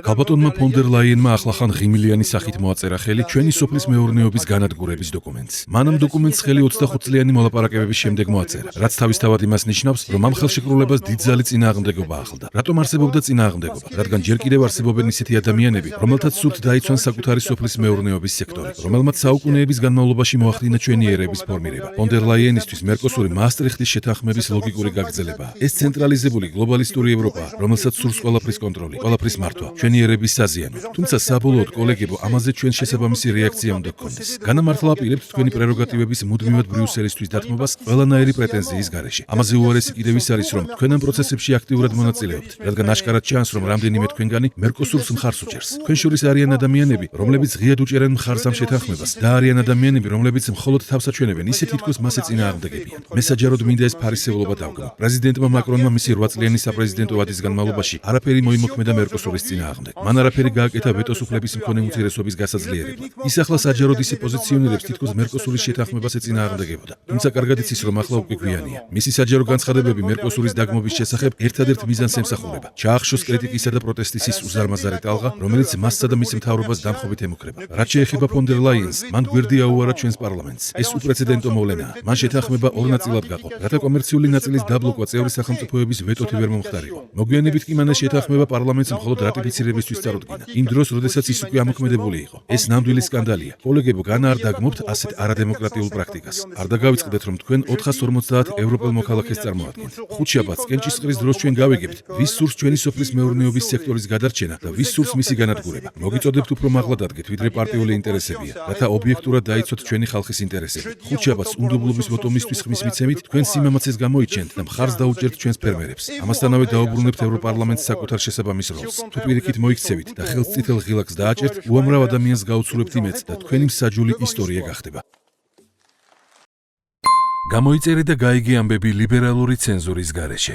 ქალბატონმა ფონ დერ ლაიენმა ახლახან ღიმილიანი სახით მოაწერა ხელი ჩვენი სოფლის მეურნეობის განადგურების დოკუმენტს. მან ამ დოკუმენტს ხელი 25 წლიანი მოლაპარაკებების შემდეგ მოაწერა, რაც თავისთავად იმას ნიშნავს, რომ ამ ხელშეკრულებას დიდძალი წინააღმდეგობა ახლდა. რატომ არსებობდა წინააღმდეგობა? რადგან ჯერ კიდევ არსებობენ ისეთი ადამიანები, რომელთაც სურთ დაიცვან საკუთარი სოფლის მეურნეობის სექტორი, რომელმაც საუკუნეების განმავლობაში მოახდინა ჩვენი ერების ფორმირება. ფონ დერ ლაიენისთვის მერკოსური მაასტრიხტის შეთანხმების ლოგიკური გაგრძელებაა. ეს ცენტრალიზებული გლობალისტური ევროპაა, რომელსაც სურს ყველაფრის კონტროლი, ყველაფრის მართვა, ჩვენი ერების საზიანო. თუმცა საბოლოოდ კოლეგებო, ამაზე ჩვენ შესაბამისი რეაქცია უნდა გქონდეს. განამართლა აპირებთ თქვენი პრეროგატივების მუდმივად ბრიუსელისთვის დათმობას ყველანაირი პრეტენზიის გარეშე. ამაზე უარესი კიდევ ის არის, რომ თქვენ ამ პროცესებში აქტიურად მონაწილეობთ, რადგან აშკარად ჩანს, რომ რამდენიმე თქვენგანი მერკოსურს მხარს უჭერს. თქვენ შორის არიან ადამიანები, რომლებიც ღიად უჭერენ მხარს ამ შეთანხმებას და არიან ადამიანები, რომლებიც მხოლოდ თავს აჩვენებენ, ისე თითქოს მასზე წინააღმდეგებიან. მე საჯაროდ მინდა ეს ფარისევლობა დავგმო. პრეზიდენტმა მაკრონმა მისი 8 წლიანი საპრეზიდენტო ვადის განმავლობაში არაფერი მოიმოქმედა მერკოსურის წინააღმდეგ. მან არაფერი გააკეთა ვეტოს უფლების მქონე უმცირესობის გასაძლიერებლად. ის ახლა საჯაროდ ისე პოზიციონირებს, თითქოს მერკოსურის შეთანხმებას ეწინააღმდეგებოდა. თუმცა კარგად იცის, რომ ახლა უკვე გვიანია. მისი საჯარო განცხადებები მერკოსურის დაგმობის შესახებ ერთადერთ მიზანს ემსახურება. ჩაახშოს კრიტიკისა და პროტესტის ის უზარმაზარი ტალღა, რომელიც მასსა და მის მთავრობას დამხობით ემუქრება. რაც შეეხება ფონ დერ ლაიენს, მან გვერდი აუარა ჩვენს პარლამენტს. ეს უპრეცედენტო მოვლენაა. მან შეთანხმება ორ ნაწილად გაყო, რათა კომერციული ნაწილის დაბლოკვა წევრი სახელმწიფოების ვეტოთი ვერ მომხდარიყო. მოგვიანებით კი მან ეს შეთანხმება პარლამენტს მხოლოდ რატიფიცირებისთვის წარუდგინა. იმ დროს, როდესაც ის უკვე ამოქმედებული იყო. ეს ნამდვილი სკანდალია. კოლეგებო, განა არ დაგმობთ ასეთ არადემოკრატიულ პრაქტიკას. არ დაგავიწყდეთ, რომ თქვენ 450 ევროპელ მოქალაქეს წარმოადგენთ. ხუთშაბათს კენჭისყრის დროს ჩვენ გავიგებთ, ვის სურს ჩვენი სოფლის მეურნეობის სექტორის გადარჩენა და ვის სურს მისი განადგურება. მოგიწოდებთ უფრო მაღლა დადგეთ, ვიდრე პარტიული ინტერესებია, რათა ობიექტურად დაიცვათ ჩვენი ხალხის ინტერესები. ხუთშაბათს უნდობლობის ვოტომისთვის ხმის მიცემით თქვენ სიმამაცეს გამოიჩენთ და მხარს დაუჭერთ ჩვენს ფერმერებს. ამასთანავე დაუბრუნებთ ევროპარლამენტს საკუთარ შესაბამის როლს. თუ პირიქით მოიქცევით და ხელს წითელ ღილაკს დააჭერთ, უამრავ ადამიანს გაუცურებთ იმედს და თქვენი მსაჯული ისტორია გახდება. გამოიწერე და გაიგე ამბები ლიბერალური ცენზურის გარეშე.